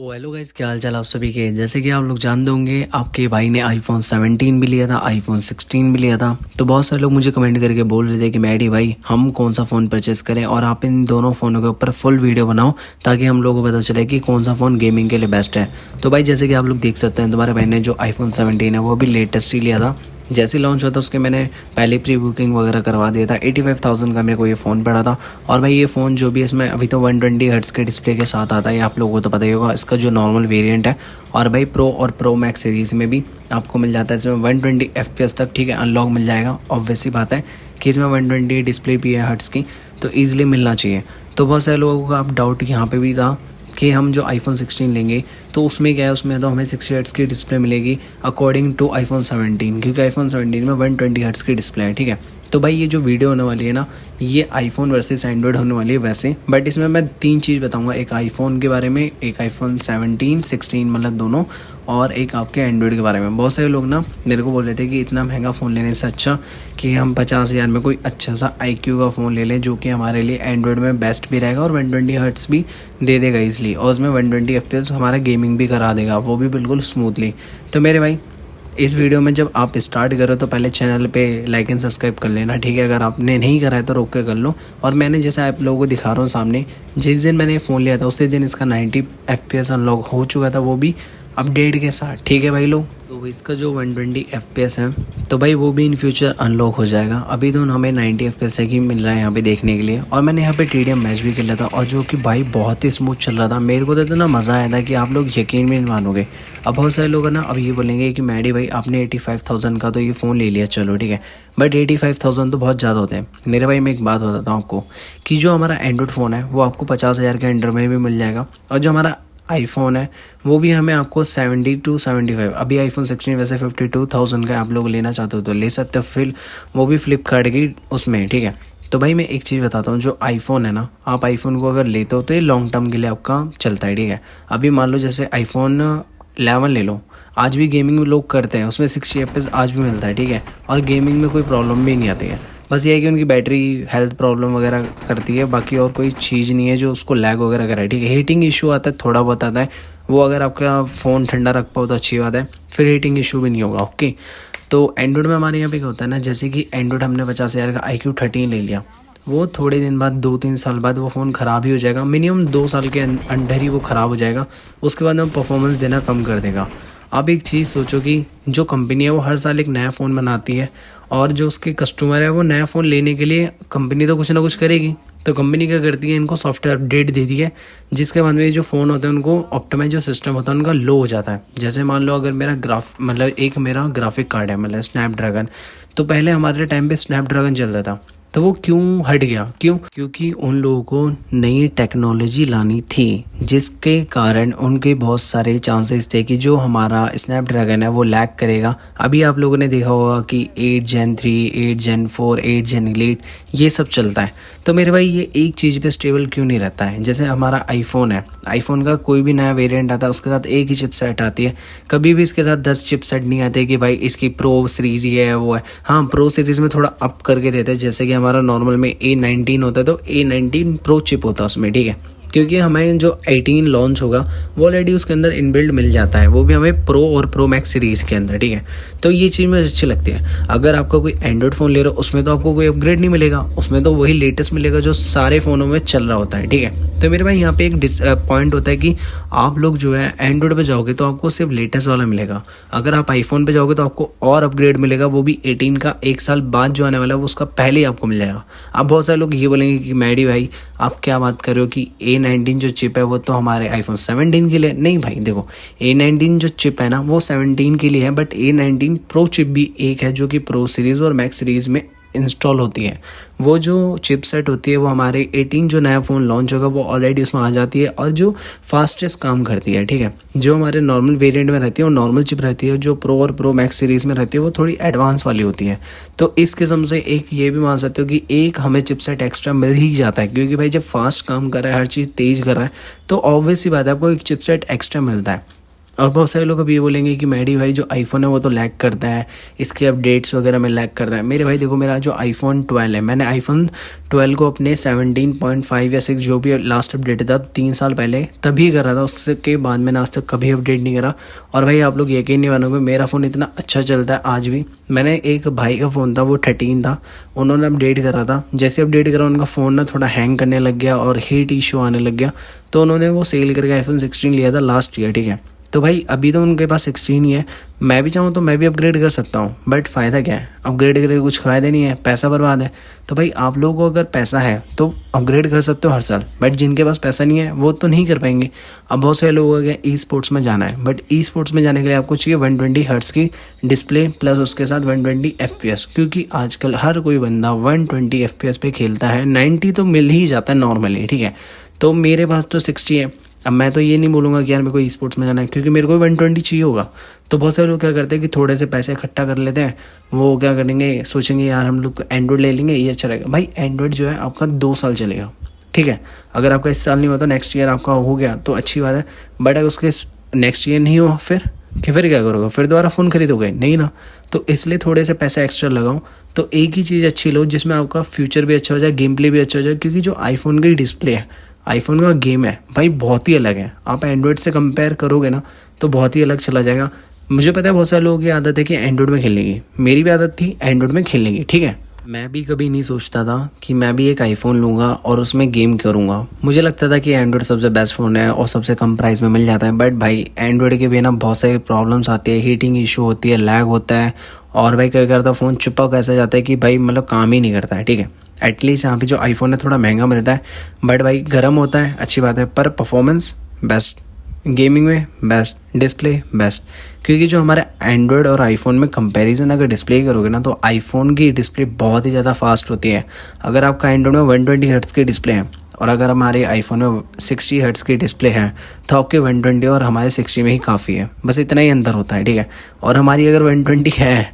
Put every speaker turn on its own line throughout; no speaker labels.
तो hello guys, क्या हाल चाल आप सभी के। जैसे कि आप लोग जानते होंगे, आपके भाई ने आईफोन 17 भी लिया था, आईफोन 16 भी लिया था। तो बहुत सारे लोग मुझे कमेंट करके बोल रहे थे कि मैडी भाई हम कौन सा फ़ोन परचेस करें और आप इन दोनों फ़ोनों के ऊपर फुल वीडियो बनाओ ताकि हम लोगों को पता चले कि कौन सा फ़ोन गेमिंग के लिए बेस्ट है। तो भाई जैसे कि आप लोग देख सकते हैं, तुम्हारे भाई ने जो आईफोन 17 है वो भी लेटेस्ट ही लिया था। जैसे लॉन्च हुआ था उसके मैंने पहले प्री बुकिंग वगैरह करवा दिया था। 85,000 का मेरे को ये फ़ोन पड़ा था। और भाई ये फ़ोन जो भी इसमें अभी तो 120 हर्ट्ज़ के डिस्प्ले के साथ आता है, आप लोगों को तो पता ही होगा। इसका जो नॉर्मल वेरिएंट है और भाई प्रो और प्रो मैक्स सीरीज़ में भी आपको मिल जाता है इसमें 120 FPS तक, ठीक है, अनलॉक मिल जाएगा। ऑब्वियस सी बात है कि इसमें 120 डिस्प्ले भी है हर्ट्ज़ की, तो ईज़िली मिलना चाहिए। तो बहुत सारे लोगों का अब डाउट यहाँ पे भी था कि हम जो आईफोन 16 लेंगे तो उसमें क्या है, उसमें तो हमें 60 हर्ट्ज़ की डिस्प्ले मिलेगी अकॉर्डिंग टू आईफोन 17, क्योंकि आईफोन 17 में 120 हर्ट्ज़ की डिस्प्ले है, ठीक है। तो भाई ये जो वीडियो होने वाली है ना, ये आईफोन वर्सेस एंड्रॉयड होने वाली है वैसे, बट इसमें मैं 3 चीज़ बताऊंगा। एक आईफोन के बारे में, एक आईफोन 17, 16 मतलब दोनों, और एक आपके एंड्रॉयड के बारे में। बहुत सारे लोग ना मेरे को बोल रहे थे कि इतना महंगा फ़ोन लेने से अच्छा कि हम 50,000 में कोई अच्छा सा iQOO का फ़ोन ले लें जो कि हमारे लिए एंड्रॉयड में बेस्ट भी रहेगा और 120 हर्ट्ज़ भी दे देगा ईज़िली, और उसमें 120 FPS हमारा गेमिंग भी करा देगा, वो भी बिल्कुल स्मूथली। तो मेरे भाई इस वीडियो में जब आप स्टार्ट करो तो पहले चैनल पे लाइक एंड सब्सक्राइब कर लेना, ठीक है। अगर आपने नहीं करा है तो रोक के कर लो। और मैंने जैसे आप लोगों को दिखा रहा हूँ सामने, जिस दिन मैंने फ़ोन लिया था उसी दिन इसका 90 FPS अनलॉक हो चुका था, वो भी अपडेट के साथ, ठीक है भाई लोग। तो इसका जो 120 FPS है तो भाई वो भी इन फ्यूचर अनलॉक हो जाएगा। अभी तो हमें 90 FPS ही मिल रहा है यहाँ पे देखने के लिए। और मैंने यहाँ पे TDM मैच भी खेला था और जो कि भाई बहुत ही स्मूथ चल रहा था। मेरे को तो इतना मज़ा आया था कि आप लोग यकीन भी नहीं मानोगे। अब बहुत सारे लोग ना अब ये बोलेंगे कि मैडी भाई आपने 85,000 का तो ये फ़ोन ले लिया, चलो ठीक है, बट 85,000 तो बहुत ज़्यादा होते हैं मेरे भाई। मैं एक बात बताता हूँ आपको कि जो हमारा एंड्रॉयड फ़ोन है वो आपको 50,000 के अंडर में भी मिल जाएगा, और जो हमारा आईफोन है वो भी हमें आपको 70 to 75। अभी आईफोन 16 वैसे 52,000 का आप लोग लेना चाहते हो तो ले सकते हो, फिर वो भी फ्लिपकार्ट की उसमें, ठीक है। तो भाई मैं एक चीज़ बताता हूँ, जो आईफोन है ना, आप आईफोन को अगर लेते हो तो ये लॉन्ग टर्म के लिए आपका चलता है, ठीक है। अभी मान लो जैसे आईफोन 11 ले लो, आज भी गेमिंग में लोग करते हैं, उसमें 60 FPS आज भी मिलता है, ठीक है, और गेमिंग में कोई प्रॉब्लम भी नहीं आती है। बस ये है कि उनकी बैटरी हेल्थ प्रॉब्लम वगैरह करती है, बाकी और कोई चीज़ नहीं है जो उसको लैग वगैरह करे, ठीक है। हीटिंग इशू आता है, थोड़ा बहुत आता है, वो अगर आपका फ़ोन ठंडा रख पाओ तो अच्छी बात है, फिर हीटिंग इशू भी नहीं होगा, ओके। तो एंड्रॉयड में हमारे यहाँ पे क्या होता है ना, जैसे कि एंड्रॉयड हमने 50,000 का iQ13 ले लिया, वो थोड़े दिन बाद 2-3 साल बाद वो फ़ोन ख़राब ही हो जाएगा, मिनिमम 2 साल के अंदर ही वो ख़राब हो जाएगा। उसके बाद में परफॉर्मेंस देना कम कर देगा। आप एक चीज़ सोचो कि जो कंपनी है वो हर साल एक नया फ़ोन बनाती है, और जो उसके कस्टमर है वो नया फ़ोन लेने के लिए कंपनी तो कुछ ना कुछ करेगी। तो कंपनी क्या करती है, इनको सॉफ्टवेयर अपडेट दे दी है, जिसके बाद में जो फ़ोन होता है उनको ऑप्टिमाइज जो सिस्टम होता है उनका लो हो जाता है। जैसे मान लो अगर मेरा ग्राफिक कार्ड है, मतलब स्नैपड्रैगन, तो पहले हमारे टाइम पे स्नैपड्रैगन चलता था, तो वो क्यों हट गया, क्योंकि उन लोगों को नई टेक्नोलॉजी लानी थी, जिसके कारण उनके बहुत सारे चांसेस थे कि जो हमारा स्नैपड्रैगन है वो लैग करेगा। अभी आप लोगों ने देखा होगा कि 8 Gen 3, 8 Gen 4, 8 Gen Elite ये सब चलता है। तो मेरे भाई ये एक चीज़ पे स्टेबल क्यों नहीं रहता है। जैसे हमारा आईफोन है, आईफोन का कोई भी नया वेरिएंट आता है उसके साथ एक ही चिपसेट आती है, कभी भी इसके साथ 10 चिपसेट नहीं आते कि भाई इसकी प्रो सीरीज़ ये है वो है। हाँ, प्रो सीरीज़ में थोड़ा अप करके देते हैं, जैसे कि हमारा नॉर्मल में A19 होता है तो A19 प्रो चिप होता है उसमें, ठीक है, क्योंकि हमें जो 18 लॉन्च होगा वो ऑलरेडी उसके अंदर इनबिल्ड मिल जाता है, वो भी हमें प्रो और प्रो मैक्स सीरीज़ के अंदर, ठीक है। तो ये चीज़ मुझे अच्छी लगती है। अगर आपका कोई एंड्रॉयड फ़ोन ले रहे हो उसमें तो आपको कोई अपग्रेड नहीं मिलेगा, उसमें तो वही लेटेस्ट मिलेगा जो सारे फ़ोनों में चल रहा होता है, ठीक है। तो मेरे भाई यहाँ पे एक पॉइंट होता है कि आप लोग जो है एंड्रॉयड पे जाओगे तो आपको सिर्फ लेटेस्ट वाला मिलेगा, अगर आप आईफोन पे जाओगे तो आपको और अपग्रेड मिलेगा, वो भी 18 का 1 साल बाद जो आने वाला है वो उसका पहले ही आपको मिल जाएगा। अब बहुत सारे लोग ये बोलेंगे कि मैडी भाई आप क्या बात कर रहे हो कि A19 जो चिप है वो तो हमारे आईफोन 17 के लिए। नहीं भाई देखो, A19 जो चिप है ना वो 17 के लिए है, बट A19 प्रो चिप भी एक है जो कि प्रो सीरीज़ और मैक्स सीरीज़ में इंस्टॉल होती है। वो जो चिपसेट होती है वो हमारे 18 जो नया फ़ोन लॉन्च होगा वो ऑलरेडी उसमें आ जाती है, और जो फास्टेस्ट काम करती है, ठीक है। जो हमारे नॉर्मल वेरिएंट में रहती है वो नॉर्मल चिप रहती है, जो प्रो और प्रो मैक्स सीरीज़ में रहती है वो थोड़ी एडवांस वाली होती है। तो इस किस्म से एक ये भी मान सकते हो कि एक हमें चिपसेट एक्स्ट्रा मिल ही जाता है, क्योंकि भाई जब फास्ट काम कर रहा है, हर चीज़ तेज़ कर रहा है, तो ऑब्वियस सी बात है आपको एक चिपसेट एक्स्ट्रा मिलता है। और बहुत सारे लोग अभी ये बोलेंगे कि मैडी भाई जो आईफोन है वो तो लैग करता है, इसके अपडेट्स वगैरह में लैग करता है। मेरे भाई देखो, मेरा जो आईफोन 12 है, मैंने आईफोन 12 को अपने 17.5 या 6 जो भी लास्ट अपडेट था 3 साल पहले तभी करा था, उसके बाद मैंने आज तक कभी अपडेट नहीं करा। और भाई आप लोग यकीन नहीं मानोगे, मेरा फ़ोन इतना अच्छा चलता है आज भी। मैंने एक भाई का फ़ोन था, वो 13 था, उन्होंने अपडेट करा था, जैसे अपडेट करा उनका फ़ोन ना थोड़ा हैंग करने लग गया और हीट इशू आने लग गया, तो उन्होंने वो सेल करके आईफोन 16 लिया था लास्ट ईयर, ठीक है। तो भाई अभी तो उनके पास 16 ही है, मैं भी चाहूँ तो मैं भी अपग्रेड कर सकता हूँ, बट फ़ायदा क्या है, अपग्रेड करके कुछ फ़ायदा नहीं है, पैसा बर्बाद है। तो भाई आप लोगों को अगर पैसा है तो अपग्रेड कर सकते हो हर साल, बट जिनके पास पैसा नहीं है वो तो नहीं कर पाएंगे। अब बहुत सारे लोगों को ई स्पोर्ट्स में जाना है, बट ई स्पोर्ट्स में जाने के लिए आपको चाहिए 120 हर्ट्ज़ की डिस्प्ले प्लस उसके साथ 120 FPS, क्योंकि आजकल हर कोई बंदा 120 FPS पे खेलता है, 90 तो मिल ही जाता है नॉर्मली, ठीक है। तो मेरे पास तो 60 है। अब मैं तो ये नहीं बोलूँगा कि यार मेरे को ई स्पोर्ट्स में जाना है, क्योंकि मेरे को 120 चाहिए होगा। तो बहुत सारे लोग क्या करते हैं कि थोड़े से पैसे इकट्ठा कर लेते हैं, वो क्या करेंगे, सोचेंगे यार हम लोग एंड्रॉइड ले लेंगे, ये अच्छा रहेगा। भाई एंड्रॉइड जो है आपका 2 साल चलेगा, ठीक है। अगर आपका इस साल नहीं हुआ तो नेक्स्ट ईयर आपका हो गया तो अच्छी बात है, बट अगर उसके नेक्स्ट ईयर नहीं हुआ फिर क्या करोगे, फिर दोबारा फ़ोन खरीदोगे नहीं ना। तो इसलिए थोड़े से पैसे एक्स्ट्रा लगाओ, तो एक ही चीज़ अच्छी लो जिसमें आपका फ्यूचर भी अच्छा हो जाए, गेम प्ले भी अच्छा हो जाए, क्योंकि जो आईफोन की डिस्प्ले है, आईफोन का गेम है भाई बहुत ही अलग है। आप एंड्रॉयड से कंपेयर करोगे ना तो बहुत ही अलग चला जाएगा। मुझे पता है बहुत सारे लोगों की आदत है कि एंड्रॉयड में खेलने की, मेरी भी आदत थी एंड्रॉयड में खेलने की, ठीक है। मैं भी कभी नहीं सोचता था कि मैं भी एक आईफोन लूँगा और उसमें गेम करूँगा। मुझे लगता था कि एंड्रॉयड सबसे बेस्ट फ़ोन है और सबसे कम प्राइस में मिल जाता है, बट भाई एंड्रॉयड के भी ना बहुत सारी प्रॉब्लम्स आती है, हीटिंग इशू होती है, लैग होता है, और भाई क्या करता है फ़ोन चिपक ऐसा जाता है कि भाई मतलब काम ही नहीं करता है, ठीक है। एटलीस्ट यहाँ पे जो आईफोन है थोड़ा महंगा मिलता है, बट भाई गर्म होता है, अच्छी बात है, पर परफॉर्मेंस बेस्ट, गेमिंग में बेस्ट, डिस्प्ले बेस्ट। क्योंकि जो हमारे एंड्रॉयड और आईफोन में कंपैरिजन अगर डिस्प्ले करोगे ना तो आईफोन की डिस्प्ले बहुत ही ज़्यादा फास्ट होती है। अगर आपका एंड्रॉयड में 120 हर्ट्ज़ की डिस्प्ले है और अगर हमारे आईफोन में 60 हर्ट्ज़ की डिस्प्ले है, तो आपके 120 और हमारे 60 में ही काफ़ी है, बस इतना ही अंतर होता है, ठीक है। और हमारी अगर 120 है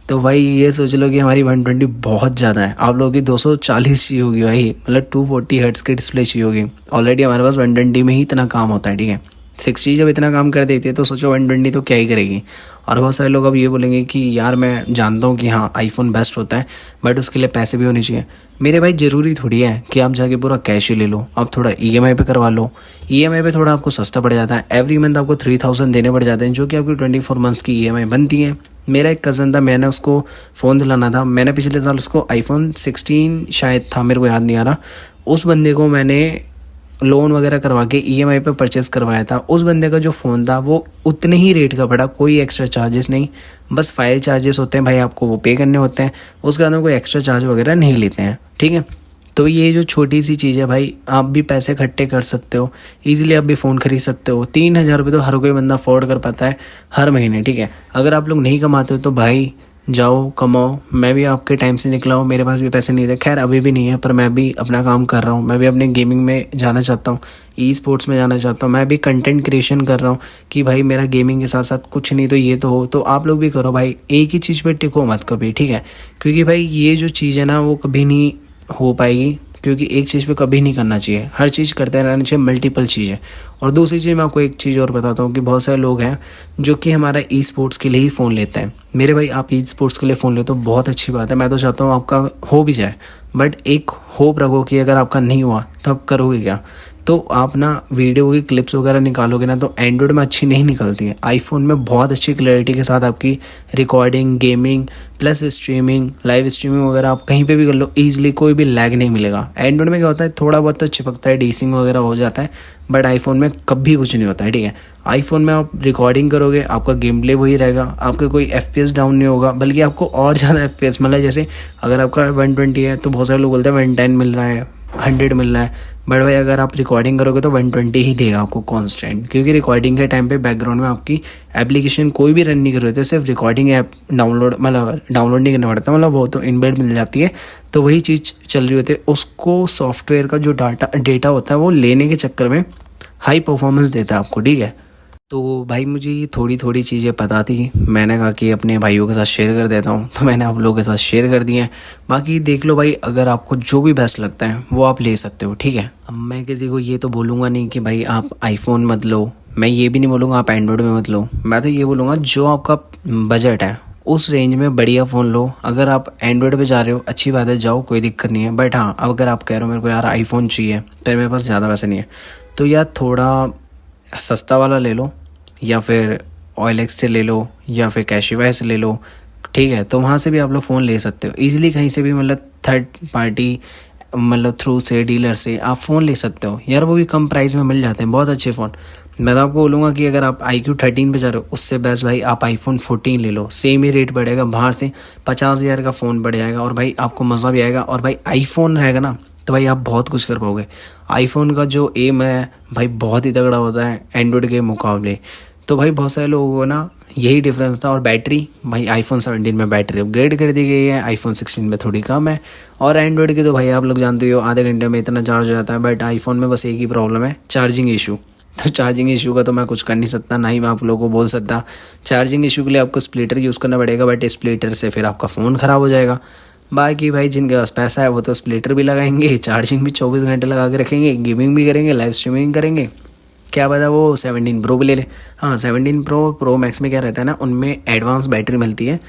तो भाई ये सोच लो कि हमारी 120 बहुत ज़्यादा है, आप लोगों की 240 चाहिए होगी भाई, मतलब 240 हर्ट्ज़ की डिस्प्ले चाहिए होगी। ऑलरेडी हमारे पास 120 में ही इतना काम होता है, ठीक है। 60 जब इतना काम कर देती है तो सोचो 120 तो क्या ही करेगी। और बहुत सारे लोग अब ये बोलेंगे कि यार मैं जानता हूँ कि हाँ आईफोन बेस्ट होता है, बट उसके लिए पैसे भी होने चाहिए। मेरे भाई ज़रूरी थोड़ी है कि आप जाके पूरा कैश ही ले लो, आप थोड़ा EMI पे करवा लो। EMI पे थोड़ा आपको सस्ता पड़ जाता है, एवरी मंथ आपको 3000 देने पड़ जाते हैं, जो कि आपकी 24 मंथ्स की EMI बनती है। मेरा एक कज़न था, मैंने उसको फ़ोन दिलाना था, मैंने पिछले साल उसको आईफोन 16 शायद था, मेरे को याद नहीं आ रहा, उस बंदे को मैंने लोन वगैरह करवा के EMI पे परचेज़ करवाया था। उस बंदे का जो फ़ोन था वो उतने ही रेट का पड़ा, कोई एक्स्ट्रा चार्जेस नहीं, बस फाइल चार्जेस होते हैं भाई, आपको वो पे करने होते हैं, उसके बाद में कोई एक्स्ट्रा चार्ज वगैरह नहीं लेते हैं, ठीक है। तो ये जो छोटी सी चीज़ है भाई, आप भी पैसे इकट्ठे कर सकते हो, ईजिली आप भी फ़ोन खरीद सकते हो। 3000 रुपये तो हर कोई बंदा अफोर्ड कर पाता है हर महीने, ठीक है। अगर आप लोग नहीं कमाते हो तो भाई जाओ कमाओ, मैं भी आपके टाइम से निकला हूँ, मेरे पास भी पैसे नहीं थे, खैर अभी भी नहीं है, पर मैं भी अपना काम कर रहा हूँ, मैं भी अपने गेमिंग में जाना चाहता हूँ, ई स्पोर्ट्स में जाना चाहता हूँ, मैं भी कंटेंट क्रिएशन कर रहा हूँ कि भाई मेरा गेमिंग के साथ साथ कुछ नहीं तो ये तो हो। तो आप लोग भी करो भाई, एक ही चीज़ पे टिको मत कभी, ठीक है। क्योंकि भाई ये जो चीज़ है ना वो कभी नहीं हो पाएगी, क्योंकि एक चीज़ पे कभी नहीं करना चाहिए, हर चीज़ करते रहना चाहिए, मल्टीपल चीज़ें। और दूसरी चीज़ मैं आपको एक चीज़ और बताता हूँ कि बहुत सारे लोग हैं जो कि हमारा ई स्पोर्ट्स के लिए ही फ़ोन लेते हैं। मेरे भाई आप ई स्पोर्ट्स के लिए फ़ोन ले तो बहुत अच्छी बात है, मैं तो चाहता हूँ आपका हो भी जाए, बट एक होप रखो कि अगर आपका नहीं हुआ तो आप करोगे क्या। तो आप ना वीडियो की क्लिप्स वगैरह निकालोगे ना तो एंड्रॉयड में अच्छी नहीं निकलती है, आईफोन में बहुत अच्छी क्लैरिटी के साथ आपकी recording, gaming plus streaming, live streaming वगैरह आप कहीं पे भी कर लो ईजिली, कोई भी लैग नहीं मिलेगा। एंड्रॉयड में क्या होता है, थोड़ा बहुत तो चिपकता है, डीसिंग वगैरह हो जाता है, बट आईफोन में कभी कुछ नहीं होता है, ठीक है। आईफोन में आप रिकॉर्डिंग करोगे, आपका गेम प्ले वही रहेगा, आपका कोई FPS डाउन नहीं होगा, बल्कि आपको और ज़्यादा FPS मतलब जैसे अगर आपका 120 है तो बहुत सारे लोग बोलते हैं 110 मिल रहा है, 100 मिल रहा है, बट भाई अगर आप रिकॉर्डिंग करोगे तो 120 ही देगा आपको कांस्टेंट, क्योंकि रिकॉर्डिंग के टाइम पे बैकग्राउंड में आपकी एप्लीकेशन कोई भी रन नहीं कर रहे थे, सिर्फ रिकॉर्डिंग ऐप डाउनलोड मतलब डाउनलोड नहीं करना पड़ता, मतलब वो तो इनबिल्ट मिल जाती है, तो वही चीज़ चल रही होती है। उसको सॉफ्टवेयर का जो डेटा होता है वो लेने के चक्कर में हाई परफॉर्मेंस देता है आपको, ठीक है। तो भाई मुझे ये थोड़ी थोड़ी चीज़ें पता थी, मैंने कहा कि अपने भाइयों के साथ शेयर कर देता हूँ, तो मैंने आप लोगों के साथ शेयर कर दिए हैं। बाकी देख लो भाई, अगर आपको जो भी बेस्ट लगता है वो आप ले सकते हो, ठीक है। अब मैं किसी को ये तो बोलूँगा नहीं कि भाई आप आईफोन मत लो, मैं ये भी नहीं बोलूँगा आप एंड्रॉयड में मत लो, मैं तो ये बोलूँगा जो आपका बजट है उस रेंज में बढ़िया फ़ोन लो। अगर आप एंड्रॉयड पे जा रहे हो अच्छी बात है, जाओ, कोई दिक्कत नहीं है। बट हाँ, अब अगर आप कह रहे हो मेरे को यार आईफोन चाहिए पर मेरे पास ज़्यादा पैसे नहीं है, तो यार थोड़ा सस्ता वाला ले लो, या फिर OLX से ले लो, या फिर कैशिफाई से ले लो, ठीक है। तो वहाँ से भी आप लोग फ़ोन ले सकते हो ईजिली, कहीं से भी, मतलब थर्ड पार्टी मतलब थ्रू से, डीलर से आप फ़ोन ले सकते हो यार, वो भी कम प्राइस में मिल जाते हैं बहुत अच्छे फ़ोन। मैं तो आपको बोलूँगा कि अगर आप iQOO 13 पे जा रहे हो उससे बेस्ट भाई आप iPhone 14 ले लो, सेम ही रेट पड़ेगा, बाहर से 50,000 का फ़ोन पड़ जाएगा और भाई आपको मज़ा भी आएगा। और भाई आईफोन रहेगा ना तो भाई आप बहुत कुछ कर पाओगे। आईफोन का जो एम है भाई बहुत ही तगड़ा होता है एंड्रॉयड के मुकाबले। तो भाई बहुत सारे लोगों को ना यही डिफरेंस था। और बैटरी भाई iPhone 17 में बैटरी अपग्रेड कर दी गई है, iPhone 16 में थोड़ी कम है। और एंड्रॉयड की तो भाई आप लोग जानते हो आधे घंटे में इतना चार्ज हो जाता है, बट आईफोन में बस एक ही प्रॉब्लम है, चार्जिंग इशू। तो चार्जिंग इशू का तो मैं कुछ कर नहीं सकता, ना ही मैं आप लोगों को बोल सकता। चार्जिंग इशू के लिए आपको स्प्लिटर यूज़ करना पड़ेगा, बट स्प्लिटर से फिर आपका फ़ोन ख़राब हो जाएगा। बाकी भाई जिनके पास पैसा है वो तो स्प्लिटर भी लगाएंगे, चार्जिंग भी 24 घंटे लगा के रखेंगे, गेमिंग भी करेंगे, लाइव स्ट्रीमिंग करेंगे, क्या पता वो 17 प्रो भी ले ले। हाँ 17 प्रो मैक्स में क्या रहता है ना, उनमें एडवांस बैटरी मिलती है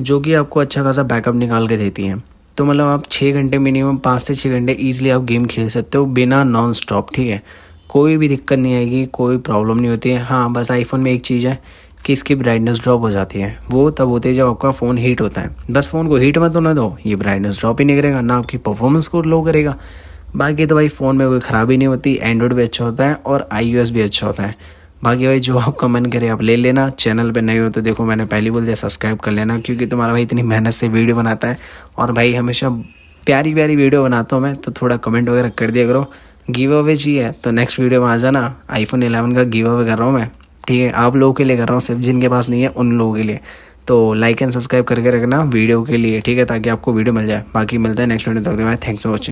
जो कि आपको अच्छा खासा बैकअप निकाल के देती है। तो मतलब आप 6 घंटे मिनिमम, 5 से 6 घंटे ईजिली आप गेम खेल सकते हो बिना नॉन स्टॉप, ठीक है। कोई भी दिक्कत नहीं आएगी, कोई प्रॉब्लम नहीं होती है। हाँ बस आईफोन में एक चीज़ है कि इसकी ब्राइटनेस ड्रॉप हो जाती है, वो तब होती है जब आपका फ़ोन हीट होता है। बस फ़ोन को हीट मत होने दो, ये ब्राइटनेस ड्रॉप ही नहीं करेगा, ना आपकी परफॉर्मेंस को लो करेगा। बाकी तो भाई फ़ोन में कोई ख़राबी नहीं होती, एंड्रॉयड भी अच्छा होता है और iOS भी अच्छा होता है। बाकी भाई जो आपका मन करे आप ले लेना। चैनल पे नए हो तो देखो मैंने पहले बोल दिया सब्सक्राइब कर लेना, क्योंकि तुम्हारा भाई इतनी मेहनत से वीडियो बनाता है और भाई हमेशा प्यारी प्यारी वीडियो बनाता हूँ मैं, तो थोड़ा कमेंट वगैरह कर दिया करो। गिव अवे चाहिए तो नेक्स्ट वीडियो में आ जाना, iPhone 11 का गिव अवे कर रहा हूँ मैं, ठीक है। आप लोगों के लिए कर रहा हूँ, सिर्फ जिनके पास नहीं है उन लोगों के लिए। तो लाइक एंड सब्सक्राइब करके रखना वीडियो के लिए, ठीक है, ताकि आपको वीडियो मिल जाए। बाकी मिलता है नेक्स्ट वीडियो तक, थैंक्स फॉर वॉचिंग।